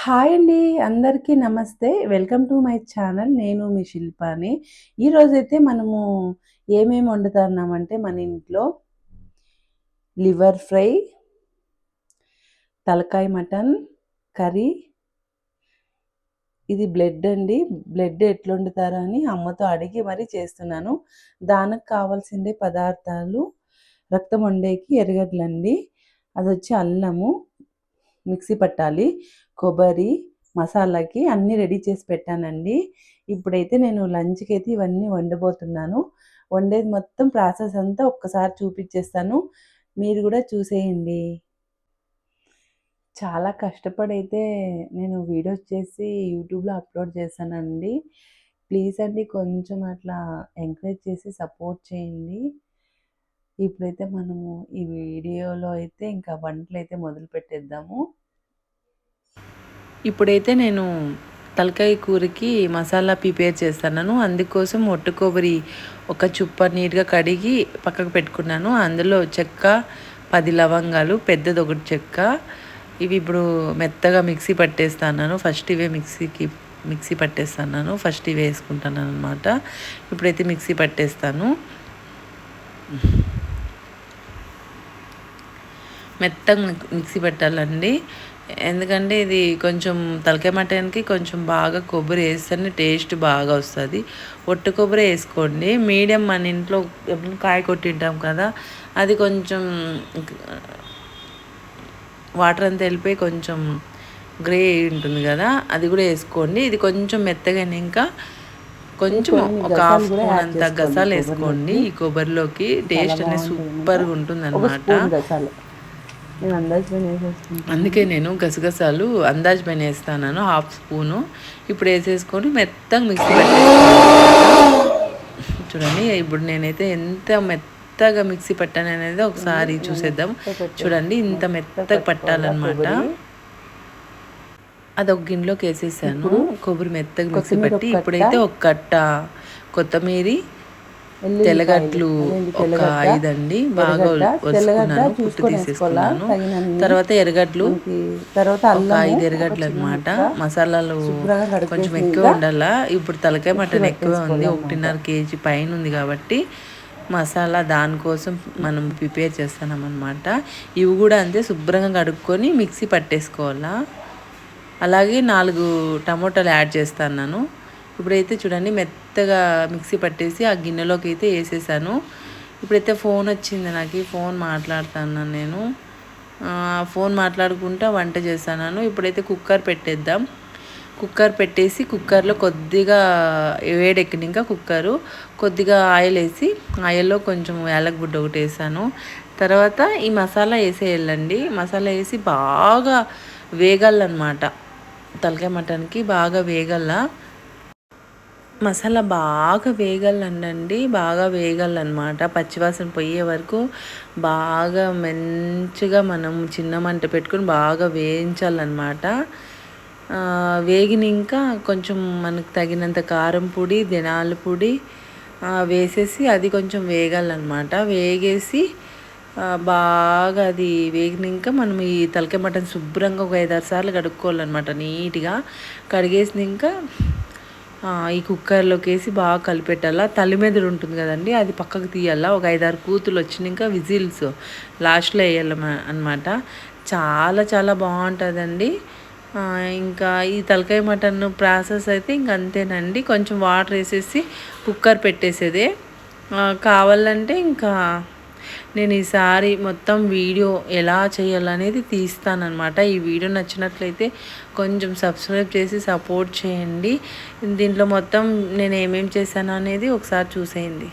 Hi అండి. అందరికీ నమస్తే. Welcome to my channel. నేను మీ శిల్పాని. ఈరోజైతే మనము ఏమేమి వండుతున్నామంటే మన ఇంట్లో లివర్ ఫ్రై, తలకాయ మటన్ కర్రీ. ఇది బ్లడ్ అండి. బ్లడ్ ఎట్లా వండుతారో అని అమ్మతో అడిగి మరీ చేస్తున్నాను. దానికి కావాల్సిండే పదార్థాలు రక్తం వండేకి ఎర్రగడ్డలండి. అదొచ్చి అల్లము మిక్సీ పట్టాలి, కొబ్బరి, మసాలాకి అన్నీ రెడీ చేసి పెట్టానండి. ఇప్పుడైతే నేను లంచ్కి అయితే ఇవన్నీ వండబోతున్నాను. వండేది మొత్తం ప్రాసెస్ అంతా ఒక్కసారి చూపించేస్తాను, మీరు కూడా చూసేయండి. చాలా కష్టపడైతే నేను వీడియోస్ చేసి యూట్యూబ్లో అప్లోడ్ చేశానండి. ప్లీజ్ అండి, కొంచెం అట్లా ఎంకరేజ్ చేసి సపోర్ట్ చేయండి. ఇప్పుడైతే మనము ఈ వీడియోలో అయితే ఇంకా వంటలు అయితే మొదలు పెట్టేద్దాము. ఇప్పుడైతే నేను తలకాయ కూరకి మసాలా ప్రిపేర్ చేస్తున్నాను. అందుకోసం ఒట్టు కొబ్బరి ఒక చుప్ప నీట్గా కడిగి పక్కకు పెట్టుకున్నాను. అందులో చెక్క, 10 లవంగాలు, పెద్దది ఒకటి చెక్క. ఇవి ఇప్పుడు మెత్తగా మిక్సీ పట్టేస్తున్నాను. ఫస్ట్ ఇవే మిక్సీ పట్టేస్తున్నాను. ఫస్ట్ ఇవి వేసుకుంటాను అనమాట. ఇప్పుడైతే మిక్సీ పట్టేస్తాను. మెత్తగా మిక్సీ పెట్టాలండి. ఎందుకంటే ఇది కొంచెం తలకాయ మటన్కి కొంచెం బాగా కొబ్బరి వేస్తేనే టేస్ట్ బాగా వస్తుంది. ఒట్టు కొబ్బరి వేసుకోండి. మీడియం మన ఇంట్లో కాయ కొట్టింటాం కదా, అది కొంచెం వాటర్ అంతా వెళ్ళిపోయి కొంచెం గ్రే ఉంటుంది కదా, అది కూడా వేసుకోండి. ఇది కొంచెం మెత్తగా ఇంకా కొంచెం ఒక హాఫ్ స్పూన్ అంత గసాలు వేసుకోండి. ఈ కొబ్బరిలోకి టేస్ట్ అనేది సూపర్గా ఉంటుంది అనమాట. అందుకే నేను గసగసాలు అందాజ్ పైన వేస్తాను, హాఫ్ స్పూను. ఇప్పుడు వేసేసుకొని మెత్తగా మిక్సీ పెట్టేస్తాను. చూడండి ఇప్పుడు నేనైతే ఎంత మెత్తగా మిక్సీ పట్టాను అనేది ఒకసారి చూసేద్దాం. చూడండి ఇంత మెత్తగా పట్టాలన్నమాట. అది ఒక గిన్నెలోకి వేసేసాను, కొబ్బరి మెత్తగా మిక్సీ పట్టి. ఇప్పుడైతే ఒక కట్ట కొత్తిమీర, తెల్లగడ్డలు ఒక 5 అండి, బాగా వలుసుకున్నాను, పుట్టు తీసేసుకున్నాను. తర్వాత ఎర్రగడ్డలు ఒక 5 ఎర్రగడ్డలు అనమాట. మసాలాలు కొంచెం ఎక్కువ ఉండాల. ఇప్పుడు తలకాయ మటన్ ఎక్కువ ఉంది, 1.5 kg పైన ఉంది కాబట్టి మసాలా దానికోసం మనం ప్రిపేర్ చేస్తున్నాం అనమాట. ఇవి కూడా అంతే, శుభ్రంగా కడుక్కొని మిక్సీ పట్టేసుకోవాలా. అలాగే 4 టమోటాలు యాడ్ చేస్తాను. ఇప్పుడైతే చూడండి మెత్తగా మిక్సీ పట్టేసి ఆ గిన్నెలోకి అయితే వేసేసాను. ఇప్పుడైతే ఫోన్ వచ్చింది నాకు, ఫోన్ మాట్లాడుతున్నాను నేను. ఫోన్ మాట్లాడుకుంటా వంట చేస్తాను. ఇప్పుడైతే కుక్కర్ పెట్టేద్దాం. కుక్కర్ పెట్టేసి కుక్కర్లో కొద్దిగా వేడెక్కినాక కుక్కరు కొద్దిగా ఆయిల్ వేసి, ఆయిల్లో కొంచెం యాలకుబుడ్డ ఒకటి వేసాను. తర్వాత ఈ మసాలా వేసేయాలండి. మసాలా వేసి బాగా వేగాలన్నమాట. తలకాయ మటన్కి బాగా వేగల మసాలా బాగా వేగాలండి, బాగా వేగాలన్నమాట. పచ్చివాసన పోయే వరకు బాగా మంచిగా మనం చిన్న మంట పెట్టుకుని బాగా వేయించాలన్నమాట. వేగినాక కొంచెం మనకు తగినంత కారం పొడి, ధనియాల పొడి వేసేసి అది కొంచెం వేగాలన్నమాట. వేగేసి బాగా అది వేగినాక మనం ఈ తలకాయ మటన్ శుభ్రంగా ఒక 5-6 సార్లు కడుక్కోవాలన్నమాట. నీట్గా కడిగేసినాక ఈ కుక్కర్లోకి వేసి బాగా కలిపెట్టాలా. తల్లిమెదడు ఉంటుంది కదండి, అది పక్కకు తీయాలా. ఒక 5-6 కూతులు వచ్చినాక విజిల్స్ లాస్ట్లో వేయాలి అనమాట. చాలా చాలా బాగుంటుందండి. ఇంకా ఈ తలకాయ మటన్ ప్రాసెస్ అయితే ఇంక అంతేనండి. కొంచెం వాటర్ వేసేసి కుక్కర్ పెట్టేసేదే. కావాలంటే ఇంకా నేను ఈసారి మొత్తం వీడియో ఎలా చేయాలనేది తీస్తానన్నమాట. ఈ వీడియో నచ్చినట్లయితే కొంచెం సబ్స్క్రైబ్ చేసి సపోర్ట్ చేయండి. దీంట్లో మొత్తం నేను ఏమేమి చేశాను అనేది ఒకసారి చూసేయండి.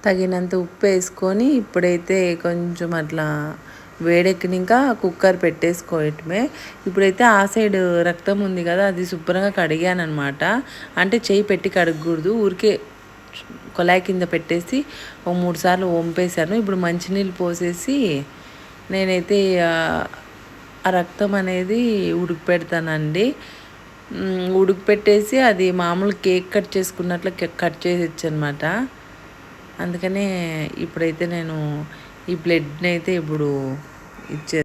తగినంత ఉప్పు వేసుకొని ఇప్పుడైతే కొంచెం అట్లా వేడెక్కినాక కుక్కర్ పెట్టేసుకోవటమే. ఇప్పుడైతే ఆ సైడ్ రక్తం ఉంది కదా, అది శుభ్రంగా కడిగాను అనమాట. అంటే చేయి పెట్టి కడగకూడదు, ఊరికే కొలాయి కింద పెట్టేసి 3 సార్లు వంపేశాను. ఇప్పుడు మంచినీళ్ళు పోసేసి నేనైతే ఆ రక్తం అనేది ఉడకపెడతానండి. ఉడకపెట్టేసి అది మామూలు కేక్ కట్ చేసుకున్నట్లు కట్ చేసేయచ్చు అనమాట. అందుకనే ఇప్పుడైతే నేను ఈ బ్లడ్ని అయితే ఇప్పుడు ఇచ్చే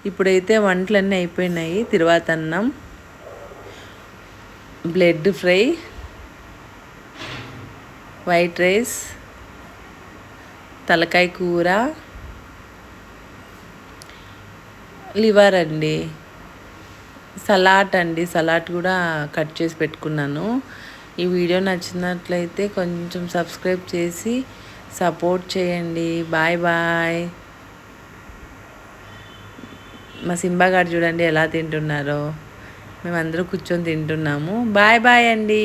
ఇప్పుడైతే వంటలన్నీ అయిపోయినాయి. తిరువాత అన్నం, బ్లడ్ ఫ్రై, వైట్ రైస్, తలకాయ కూర, లివర్ అండి, సలాడ్ కూడా కట్ చేసి పెట్టుకున్నాను. ఈ వీడియో నచ్చినట్లయితే కొంచెం సబ్స్క్రైబ్ చేసి సపోర్ట్ చేయండి. Bye bye. మా సింబా గారు చూడండి ఎలా తింటున్నారో. మేమందరూ కూర్చొని తింటున్నాము. బాయ్ బాయ్ అండి.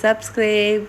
సబ్స్క్రైబ్.